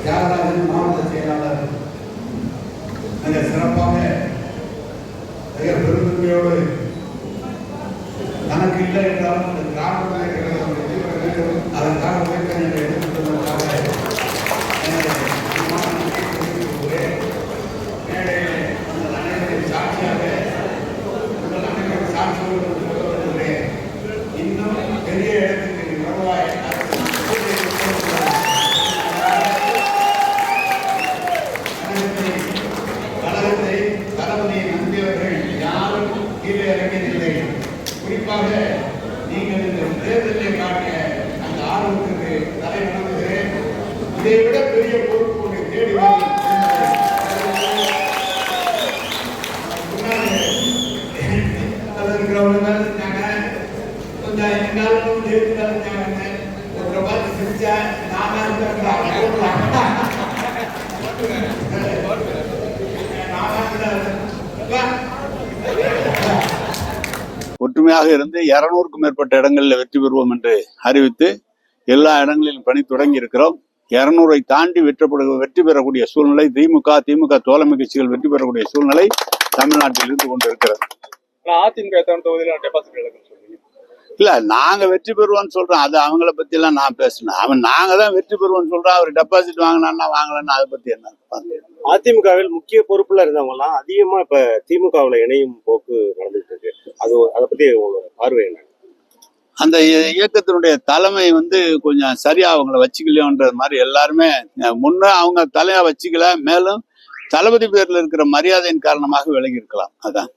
தியாகராஜன் மாவட்ட செயலாளர் மிக சிறப்பாக மிக பெருந்தன்மையோடு தனக்கு இல்லை என்றாலும் இந்த கிராமத்தில் அதற்காக உழைக்க எடுத்துக்கொள்வதற்காக சாட்சியாக உங்கள் அனைவரும் சாட்சியோடு இன்னும் பெரிய இடத்துக்கு வருவாய். கழகத்தை தளபதியை நம்பியவர்கள் யாரும் கீழே இறங்கியதில்லை. குறிப்பாக நீங்கள் இந்த தேர்தலில் காட்டிய அந்த ஆர்வத்திற்கு தலை வணங்குகிறேன். இதை விட பெரிய பொறுப்பு ஒன்று தேடி இருக்கிறவங்க வேலை செஞ்சாங்க, கொஞ்சம் எங்காலும் தேர்தல் வேலை செஞ்சாங்க. ஒரு பார்த்து சிரிச்சா நானா ஒற்றுமையாக இருந்து 200க்கும் மேற்பட்ட இடங்களில் வெற்றி பெறுவோம் என்று அறிவித்து எல்லா இடங்களிலும் பணி தொடங்கி இருக்கிறோம். 200ஐ தாண்டி வெற்றி பெறக்கூடிய சூழ்நிலை திமுக தோழமை கட்சிகள் வெற்றி பெறக்கூடிய சூழ்நிலை தமிழ்நாட்டில் இருந்து கொண்டு இருக்கிறது. இல்ல, நாங்க வெற்றி பெறுவோம்னு சொல்றோம். அது அவங்கள பத்தி எல்லாம் நான் பேசினேன். நாங்க தான் வெற்றி பெறுவோம்னு சொல்றோம். அவர் டெபாசிட் வாங்கினா வாங்கலன்னா அதை பத்தி என்ன? அதிமுகவில் முக்கிய பொறுப்புல இருந்தவங்க எல்லாம் அதிகமா இப்ப திமுகவில் இணையும் போக்கு நடந்துட்டு இருக்கு. அதை பத்தி உங்களோட பார்வை என்ன? அந்த இயக்கத்தினுடைய தலைமை கொஞ்சம் சரியா அவங்கள வச்சுக்கலையோன்றது மாதிரி எல்லாருமே முன்ன அவங்க தலையா வச்சுக்கல. மேலும் தளபதி பேர்ல இருக்கிற மரியாதையின் காரணமாக விலகி இருக்கலாம். அதான்